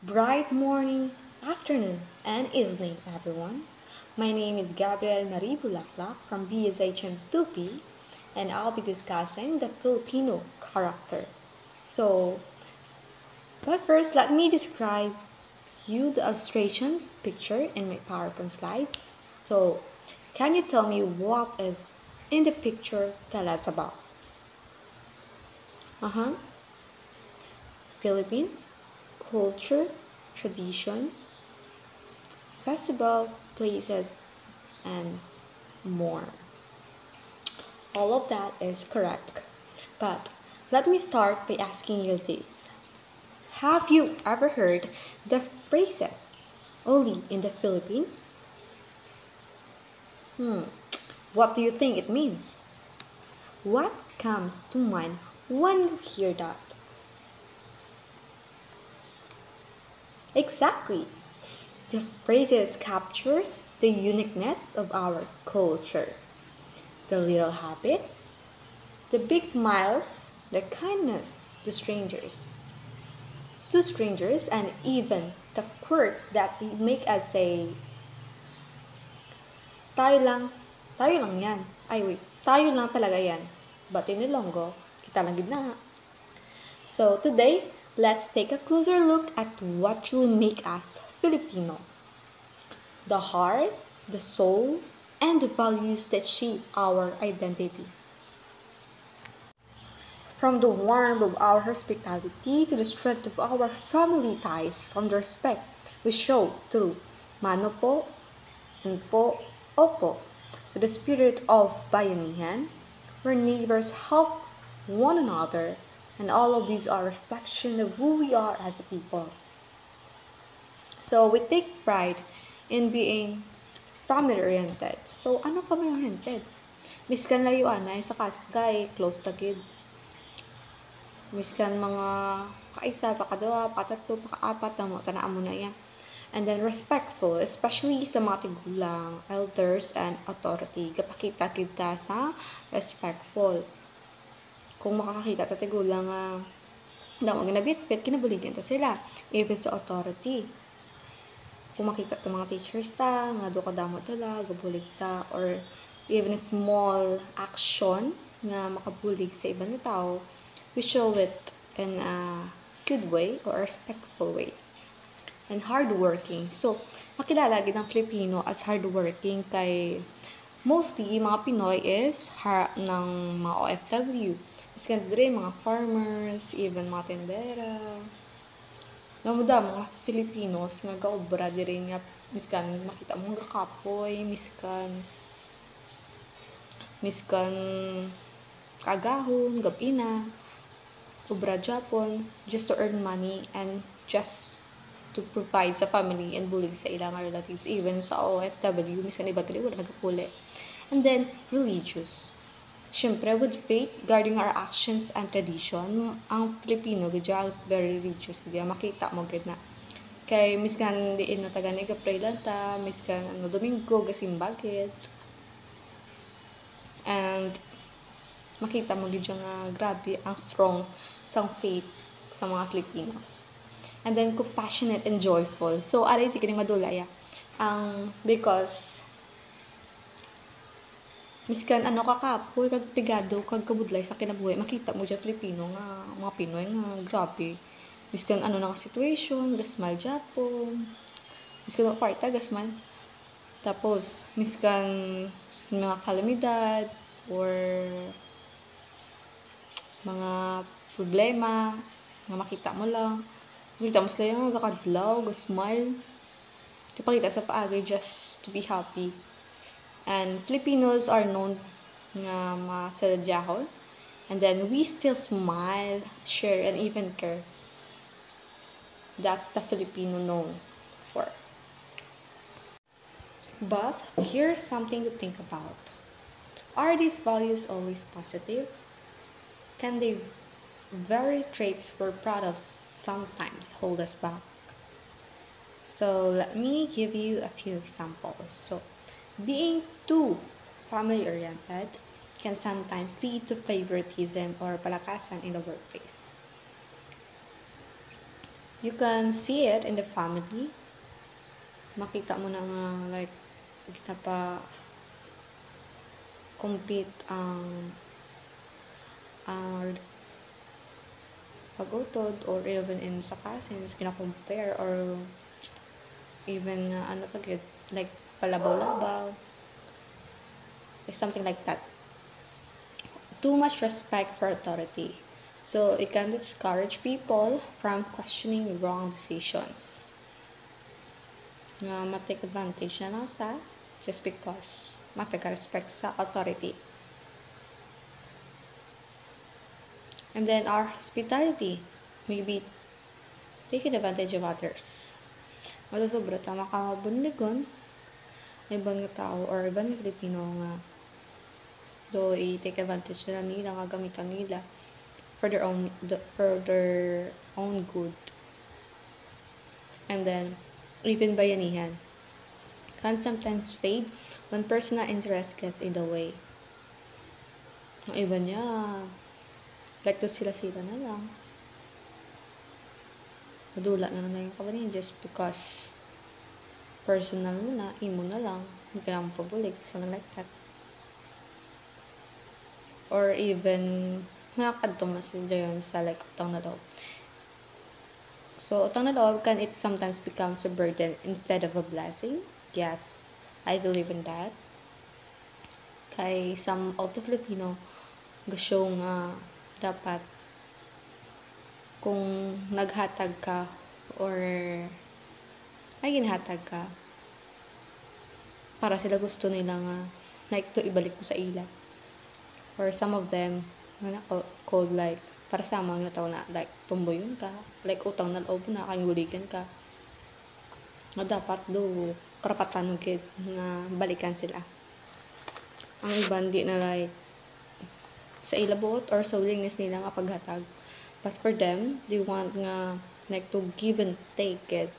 Bright morning, afternoon, and evening, everyone. My name is Gabriel Marie Bulaklak from BSHM 2P, and I'll be discussing the Filipino character. So, but first, let me describe you the illustration picture in my PowerPoint slides. So, can you tell me what is in the picture tell us about? Uh-huh. Philippines, culture, tradition, festival, places, and more. All of that is correct. But let me start by asking you this. Have you ever heard the phrases only in the Philippines? Hmm, what do you think it means? What comes to mind when you hear that? Exactly. The phrases captures the uniqueness of our culture. The little habits, the big smiles, the kindness to strangers, and even the quirk that make us say, tayo lang, tayo lang yan. Ay wait, tayo lang talaga yan. But in Ilonggo, kita lang gid na. So today, let's take a closer look at what truly make us Filipino. The heart, the soul, and the values that shape our identity. From the warmth of our hospitality to the strength of our family ties, from the respect we show through mano po and po, opo, to the spirit of bayanihan, where neighbors help one another, and all of these are reflection of who we are as a people. So we take pride in being family-oriented. So ano family-oriented? Miskan layuan ay sa kasgay, close ta gid. Miskan mga kaisa, pakaduha, pakatatlo, pakaapat na mo, tanaan mo na yan. And then respectful, especially sa mga tigulang, elders, and authority. Kapakita kita sa respectful. Kung makakakita ta tigulang nga damo ginabitbit, kinabuligyan ta sila. Even sa authority. Kung makita ta mga teachers ta, nga do kadamo tala, gabulig ta, or even a small action nga makabulig sa ibang tao, we show it in a good way or a respectful way. And hardworking. So, makilala gid ang Filipino as hardworking kay mostly mga Pinoy is ng mga OFW. Miskan dire mga farmers, even mga tendera. Namuda mga Filipinos nga gaobra dire nga miskan makita mo nga kapoy, miskan kagahon, gabina, obra Japon just to earn money and just to provide sa family and bulig sa ilang relatives, even sa OFW, miskan iba gali wala nagapuli. And then, religious. Siyempre, with faith, guarding our actions and tradition, ang Filipino, gadya, very religious, gadya, makita mo gid na. Kay, miskan diin na taga nagapray lang ta, miskan ano, Domingo, gasimbagit. And, makita mo gid nga grabe ang strong sang faith sa mga Filipinos. And then compassionate and joyful. So aray di kini madulaya. Because miskan ano ka kapoy kag pigado kag kabudlay sa kinabuhi, makita mo dyan Filipino nga mga Pinoy nga grabe. Miskan ano na ka situation, gasmal Japon. Miskan maparta gasmal. Tapos miskan mga kalamidad or mga problema nga makita mo lang. Makita mo sila yung nagkakadlaw, smile. Kapakita sa paagay just to be happy. And Filipinos are known nga masadyahon. And then we still smile, share, and even care. That's the Filipino known for. But here's something to think about. Are these values always positive? Can they very traits we're proud of sometimes hold us back? So let me give you a few examples. So being too family-oriented can sometimes lead to favoritism or palakasan in the workplace. You can see it in the family. Makita mo na nga, like, ginapa-compete ang pagutod, or even in sa cousins, kina-compare, or even, ano pag like, palabaw-labaw, like something like that. Too much respect for authority. So, it can discourage people from questioning wrong decisions. Na ma-take advantage na lang sa just because mataka-respect sa authority. And then our hospitality, maybe taking advantage of others. Matasobra tama ka bunligon, ibang tao or ibang Filipino nga do i-take advantage na nila nga gamitan nila for their own good. And then even bayanihan can sometimes fade when personal interest gets in the way. Ang iba niya, like to sila-sila na lang. Madula na lang yung kabanin just because personal mo na, imo na lang, hindi ka naman pabulig, something like that. Or even, nakakadto masila yun sa like utang na loob. So, utang na loob can it sometimes becomes a burden instead of a blessing? Yes, I believe in that. Kay some of the Filipino, gusto nga dapat kung naghatag ka or may ginhatag ka, para sila gusto nila nga like to ibalik mo sa ila. Or some of them, called like, para sa mga tao na like tumboyon ka, like utang na loob na, kayuligan ka. Na dapat do, karapatan mo kid na balikan sila. Ang iba hindi na like sa ilabot or sa willingness nila nga paghatag. But for them, they want nga like to give and take it.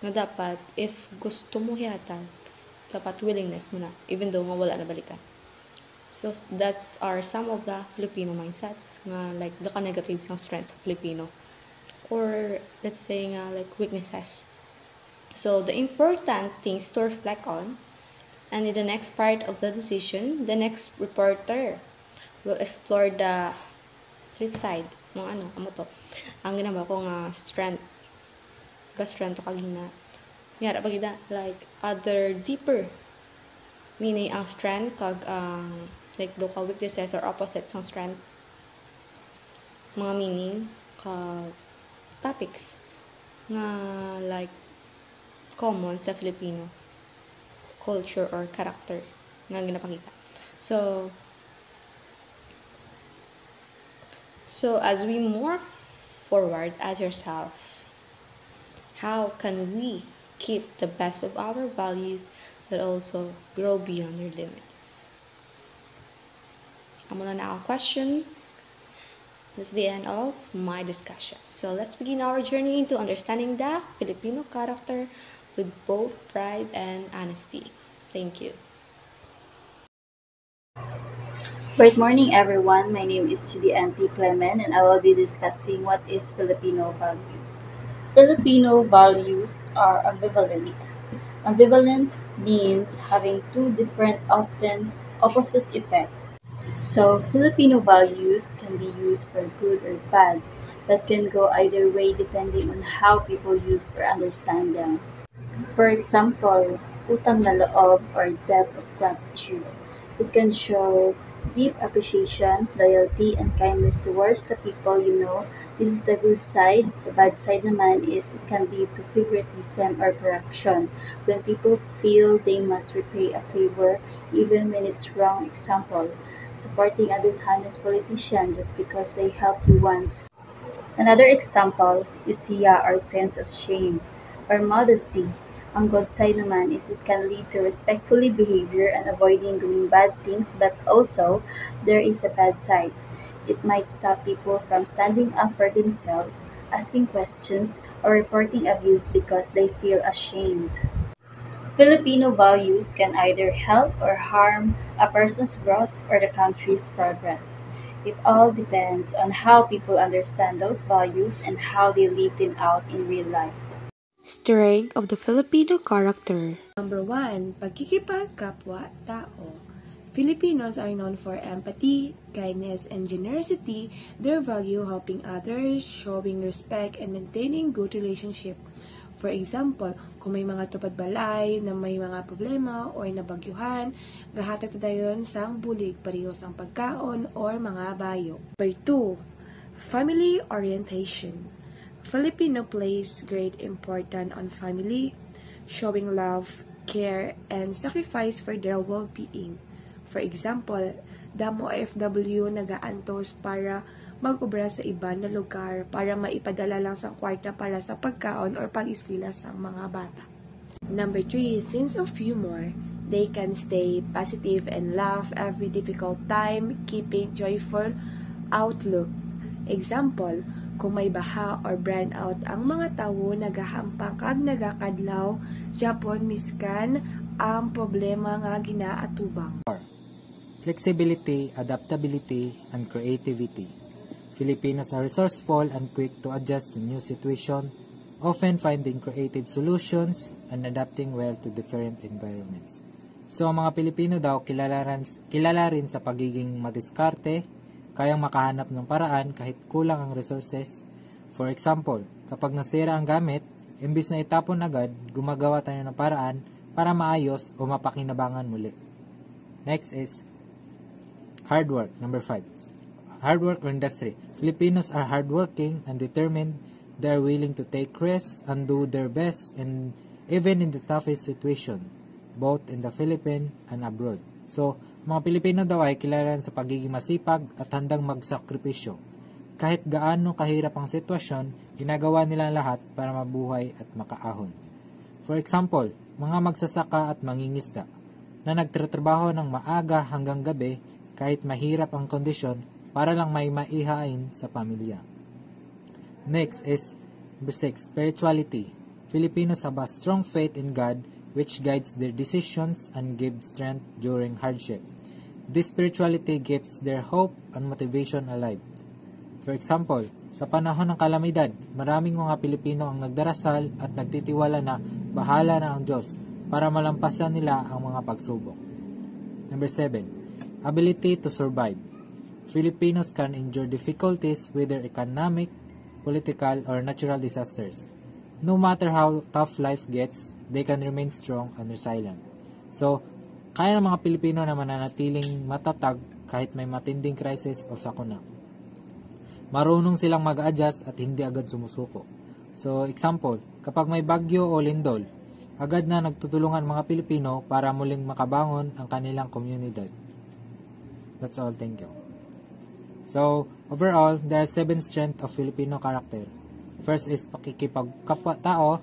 Na dapat, if gusto mo hihatag, dapat willingness mo na, even though nga wala na balikan. So, that's are some of the Filipino mindsets nga like the negatives ng strengths of Filipino. Or, let's say nga like weaknesses. So, the important things to reflect on, and in the next part of the decision, the next reporter will explore the flip side ng to. Ang ginaba ko nga strength. Strength kag na. Yara pagida like other deeper meaning ang strength kag like do ka weaknesses or opposites ng strength. Mga meaning kag topics nga like common sa Filipino culture or character nga ginapakita. So as we move forward as yourself, how can we keep the best of our values but also grow beyond your limits? I'm gonna now question. That's the end of my discussion. So let's begin our journey into understanding the Filipino character with both pride and honesty. Thank you. Good morning, everyone. My name is Judy P. Clement, and I will be discussing what is Filipino values. Filipino values are ambivalent. Ambivalent means having two different, often opposite effects. So, Filipino values can be used for good or bad, but can go either way depending on how people use or understand them. For example, utang na loob or debt of gratitude. It can show deep appreciation, loyalty, and kindness towards the people you know. This is the good side. The bad side naman is it can lead to favoritism or corruption, when people feel they must repay a favor even when it's wrong. Example, supporting a dishonest politician just because they helped you once. Another example is hiya or sense of shame or modesty. Ang good side naman is it can lead to respectfully behavior and avoiding doing bad things, but also there is a bad side. It might stop people from standing up for themselves, asking questions, or reporting abuse because they feel ashamed. Filipino values can either help or harm a person's growth or the country's progress. It all depends on how people understand those values and how they live them out in real life. Strength of the Filipino character. Number 1, pagkikipagkapwa-tao. Filipinos are known for empathy, kindness, and generosity. They value helping others, showing respect, and maintaining good relationship. For example, kung may mga tupad balay na may mga problema o nabagyuhan, gahatag dayon sang bulig pareho sang pagkaon or mga bayo. Number 2, family orientation. Filipino place great importance on family, showing love, care, and sacrifice for their well-being. For example, damo OFW nagaantos para mag-obra sa iba na lugar para maipadala lang sa kwarta para sa pagkaon or pag-eskwela sa mga bata. Number 3, sense of humor. They can stay positive and laugh every difficult time, keeping joyful outlook. Example, kung may baha or brownout ang mga tawo nagahampang kag nagakadlaw, Japon miskan ang problema nga ginaatubang. Flexibility, adaptability, and creativity. Filipinos are resourceful and quick to adjust to new situations, often finding creative solutions and adapting well to different environments. So, ang mga Pilipino daw kilala rin sa pagiging madiskarte, kayang makahanap ng paraan kahit kulang ang resources. For example, kapag nasira ang gamit, imbis na itapon agad, gumagawa tayo ng paraan para maayos o mapakinabangan muli. Next is hard work. Number 5. Hard work or industry. Filipinos are hardworking and determined. They are willing to take risks and do their best, and even in the toughest situation, both in the Philippines and abroad. So, mga Pilipino daw ay kilala sa pagiging masipag at handang magsakripisyo. Kahit gaano kahirap ang sitwasyon, ginagawa nila lahat para mabuhay at makaahon. For example, mga magsasaka at mangingisda na nagtatrabaho ng maaga hanggang gabi kahit mahirap ang kondisyon para lang may maihain sa pamilya. Next is number 6, spirituality. Filipinos have a strong faith in God which guides their decisions and gives strength during hardship. This spirituality keeps their hope and motivation alive. For example, sa panahon ng kalamidad, maraming mga Pilipino ang nagdarasal at nagtitiwala na bahala na ang Diyos para malampasan nila ang mga pagsubok. Number 7, ability to survive. Filipinos can endure difficulties whether economic, political, or natural disasters. No matter how tough life gets, they can remain strong and resilient. So, kaya ng mga Pilipino na mananatiling matatag kahit may matinding crisis o sakuna. Marunong silang mag-adjust at hindi agad sumusuko. So, example, kapag may bagyo o lindol, agad na nagtutulungan mga Pilipino para muling makabangon ang kanilang komunidad. That's all. Thank you. So, overall, there are 7 strengths of Filipino character. First is pakikipagkapwa-tao.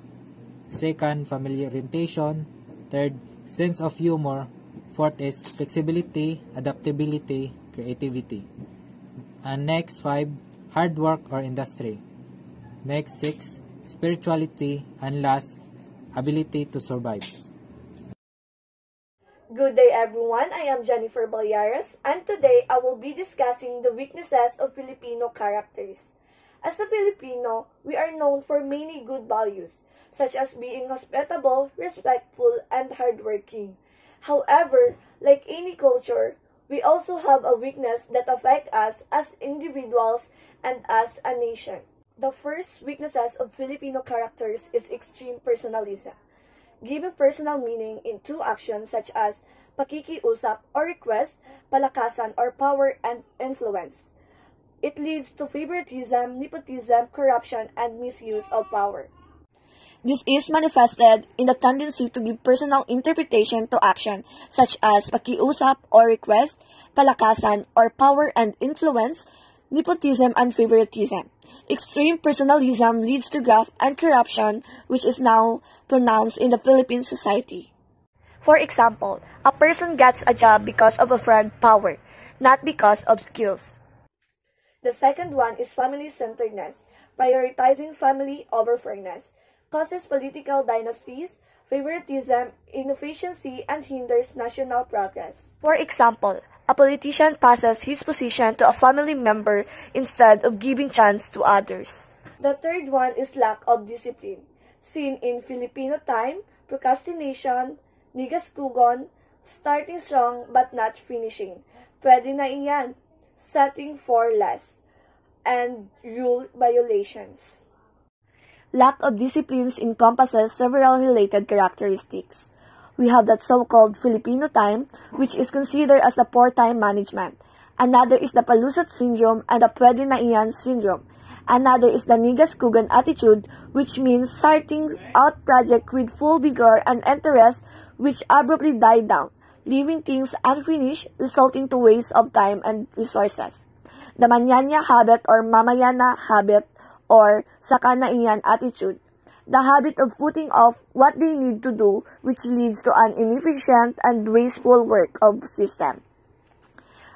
Second, family orientation. Third, sense of humor. Fourth is flexibility, adaptability, creativity. And next, 5, hard work or industry. Next, 6, spirituality. And last, ability to survive. Good day everyone, I am Jennifer Balyares, and today I will be discussing the weaknesses of Filipino characters. As a Filipino, we are known for many good values, such as being hospitable, respectful, and hardworking. However, like any culture, we also have a weakness that affect us as individuals and as a nation. The first weaknesses of Filipino characters is extreme personalism, giving personal meaning in two actions such as pakikiusap or request, palakasan or power and influence. It leads to favoritism, nepotism, corruption, and misuse of power. This is manifested in the tendency to give personal interpretation to action such as pakiusap or request, palakasan or power and influence, nepotism and favoritism. Extreme personalism leads to graft and corruption, which is now pronounced in the Philippine society. For example, a person gets a job because of a friend power, not because of skills. The second one is family-centeredness, prioritizing family over fairness, causes political dynasties, favoritism, inefficiency, and hinders national progress. For example, a politician passes his position to a family member instead of giving chance to others. The third one is lack of discipline, seen in Filipino time, procrastination, nigaskugon, starting strong but not finishing. Pwede na iyan, setting for less, and rule violations. Lack of disciplines encompasses several related characteristics. We have that so-called Filipino time, which is considered as a poor time management. Another is the Palusot syndrome and the Pwede na iyan syndrome. Another is the nigaskugan attitude, which means starting out project with full vigor and interest, which abruptly die down, leaving things unfinished, resulting to waste of time and resources. The manyanya habit or mamayana habit or saka na iyan attitude, the habit of putting off what they need to do, which leads to an inefficient and wasteful work of system.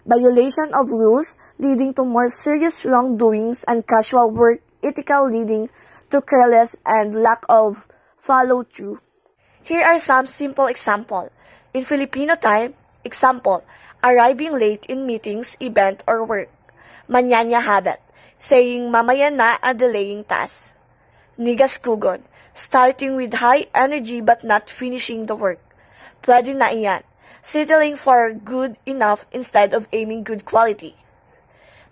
Violation of rules, leading to more serious wrongdoings and casual work, ethical leading to careless and lack of follow-through. Here are some simple examples. In Filipino time, example, arriving late in meetings, event, or work. Manyanya habit, saying mamaya na and delaying tasks. Nigaskugon, starting with high energy but not finishing the work. Pwede na iyan, settling for good enough instead of aiming good quality.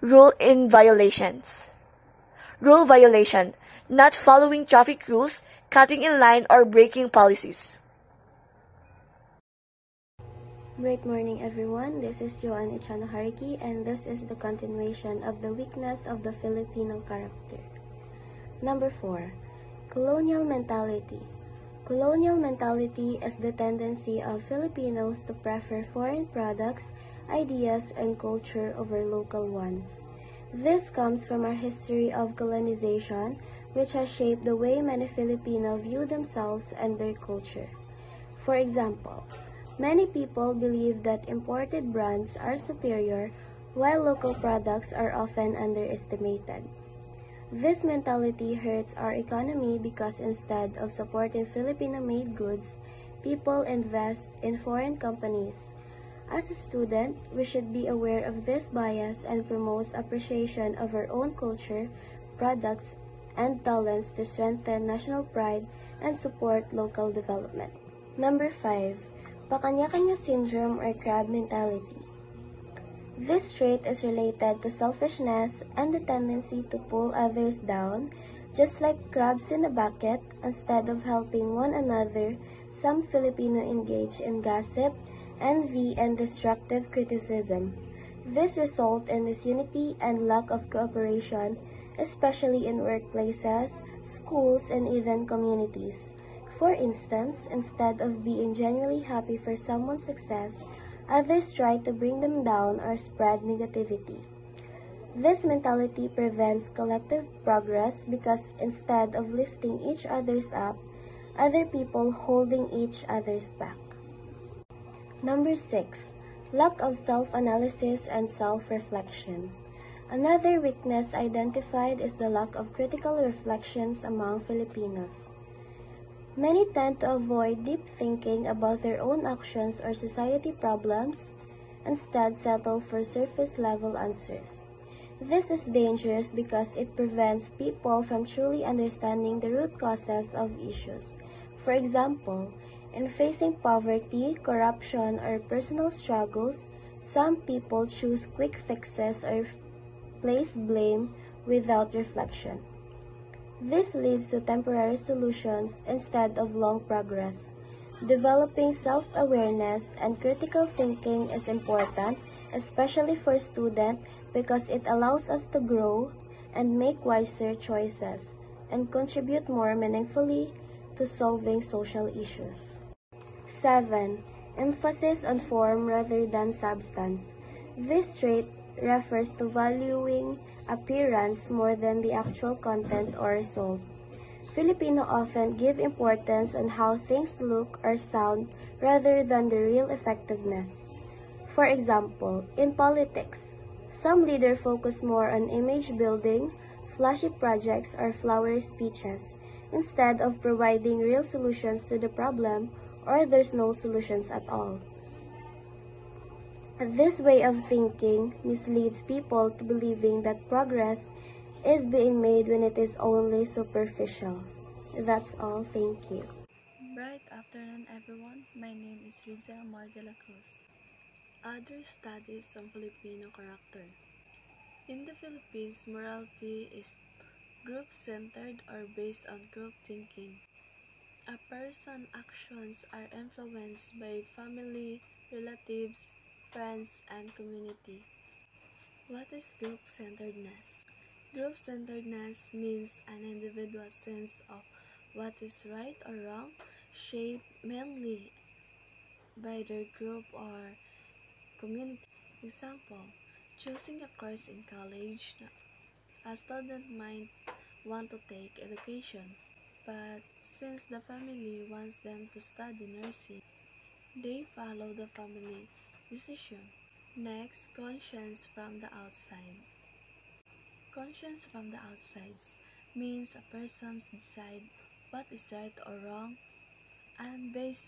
Rule violation, not following traffic rules, cutting in line, or breaking policies. Great morning, everyone. This is Joanne Echano Hariki, and this is the continuation of the weakness of the Filipino character. Number 4. Colonial mentality. Colonial mentality is the tendency of Filipinos to prefer foreign products, ideas, and culture over local ones. This comes from our history of colonization, which has shaped the way many Filipinos view themselves and their culture. For example, many people believe that imported brands are superior, while local products are often underestimated. This mentality hurts our economy because instead of supporting Filipino-made goods, people invest in foreign companies. As a student, we should be aware of this bias and promote appreciation of our own culture, products, and talents to strengthen national pride and support local development. Number 5. Pakanya-kanya syndrome or crab mentality. This trait is related to selfishness and the tendency to pull others down. Just like crabs in a bucket, instead of helping one another, some Filipino engage in gossip, envy, and destructive criticism. This results in disunity and lack of cooperation, especially in workplaces, schools, and even communities. For instance, instead of being genuinely happy for someone's success, others try to bring them down or spread negativity. This mentality prevents collective progress because instead of lifting each other's up, other people holding each other's back. Number 6. Lack of self-analysis and self-reflection. Another weakness identified is the lack of critical reflections among Filipinos. Many tend to avoid deep thinking about their own actions or society problems, instead settle for surface-level answers. This is dangerous because it prevents people from truly understanding the root causes of issues. For example, in facing poverty, corruption, or personal struggles, some people choose quick fixes or place blame without reflection. This leads to temporary solutions instead of long progress. Developing self-awareness and critical thinking is important, especially for students, because it allows us to grow and make wiser choices and contribute more meaningfully to solving social issues. 7. Emphasis on form rather than substance. This trait refers to valuing appearance more than the actual content or result. Filipino often give importance on how things look or sound rather than the real effectiveness. For example, in politics, some leaders focus more on image building, flashy projects, or flowery speeches, instead of providing real solutions to the problem, or there's no solutions at all. This way of thinking misleads people to believing that progress is being made when it is only superficial. That's all. Thank you. Bright afternoon, everyone. My name is Rizel Mar de la Cruz. Other studies on Filipino character. In the Philippines, morality is group-centered or based on group thinking. A person's actions are influenced by family, relatives, friends, and community. What is group-centeredness? Group-centeredness means an individual's sense of what is right or wrong, shaped mainly by their group or community. Example, choosing a course in college. A student might want to take education, but since the family wants them to study nursing, they follow the family decision. Next, conscience from the outside. Conscience from the outside means a person decide what is right or wrong and base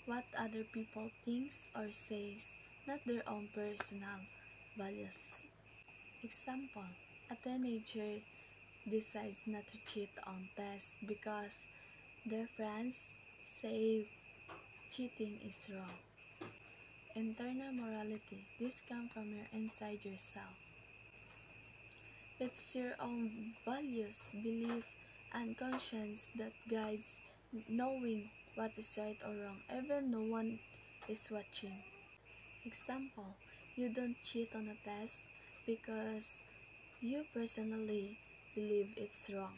what other people thinks or says, not their own personal values. Example, a teenager decides not to cheat on tests because their friends say cheating is wrong. Internal morality. This comes from your inside yourself. It's your own values, belief, and conscience that guides knowing what is right or wrong, even no one is watching. Example, you don't cheat on a test because you personally believe it's wrong.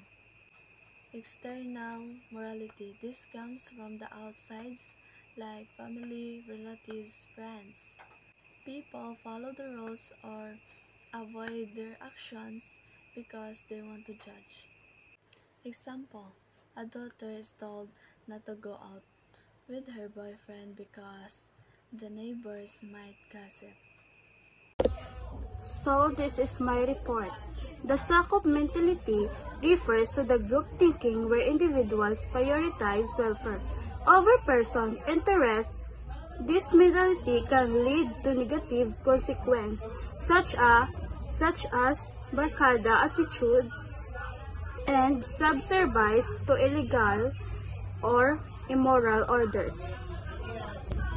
External morality. This comes from the outsides like family, relatives, friends. People follow the rules or avoid their actions because they want to judge. Example, a daughter is told not to go out with her boyfriend because the neighbors might gossip. So this is my report. The Sakop mentality refers to the group thinking where individuals prioritize welfare over person interests. This mentality can lead to negative consequences such as barkada attitudes and subservice to illegal or immoral orders.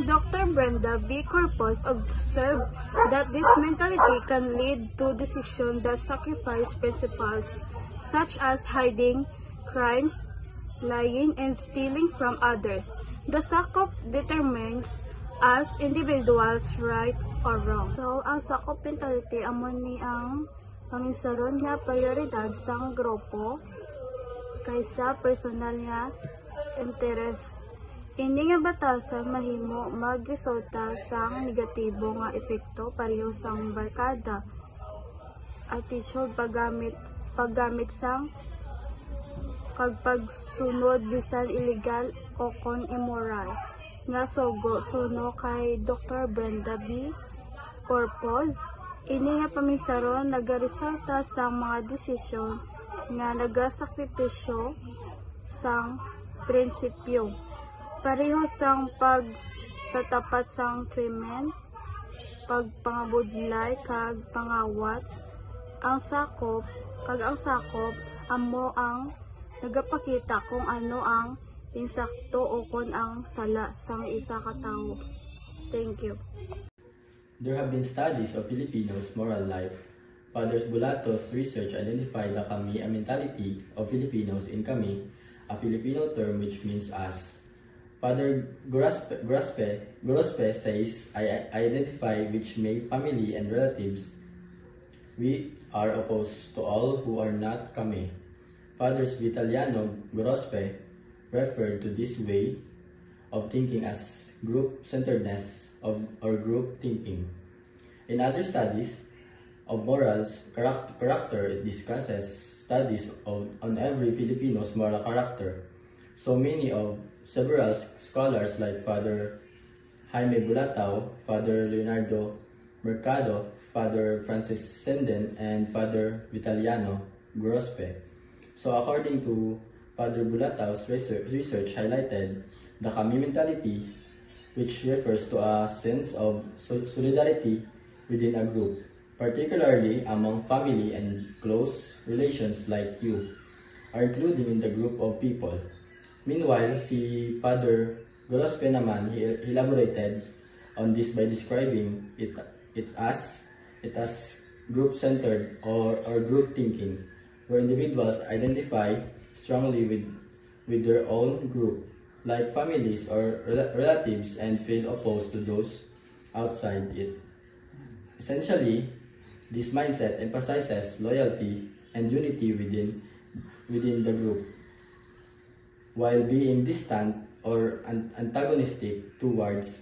Dr. Brenda B. Corpus observed that this mentality can lead to decisions that sacrifice principles such as hiding crimes, lying, and stealing from others. The Sakop determines as individuals right or wrong. So, ang Sakop mentality amon ni ang paminsaron nga prioridad sang grupo kaysa personal nga interest. Ini nga batasan mahimo magresulta sang negatibo nga epekto pareho sang barkada, attitude, paggamit sang pagsunod bisan illegal o kon immoral nga sugo suno kay Dr. Brenda B. Corpus. Ini nga paminsaron nagaresulta sang mga desisyon nga nagasakripisyo sang prinsipyo. Pareho sang pagtatapat sang krimen, pagpangabudlay kag pangawat, ang sakop amo ang nagapakita kung ano ang insakto o kung ang sala sang isa ka tawo. Thank you. There have been studies of Filipinos' moral life. Father Bulato's research identified the kami, a mentality of Filipinos in kami, a Filipino term which means us. Father Grospe says, I identify which may family and relatives. We are opposed to all who are not kami. Fathers Vitaliano Grospe referred to this way of thinking as group-centeredness or group thinking. In other studies of morals, character, it discusses studies on every Filipino's moral character. So many of several scholars like Father Jaime Bulatao, Father Leonardo Mercado, Father Francis Senden, and Father Vitaliano Grospe. So according to Father Bulatao's research highlighted, the kami mentality which refers to a sense of solidarity within a group, particularly among family and close relations like you, are included in the group of people. Meanwhile, si Father Gorospe naman, he elaborated on this by describing it as group-centered or group thinking, where individuals identify strongly with their own group, like families or relatives, and feel opposed to those outside it. Essentially, this mindset emphasizes loyalty and unity within the group, while being distant or antagonistic towards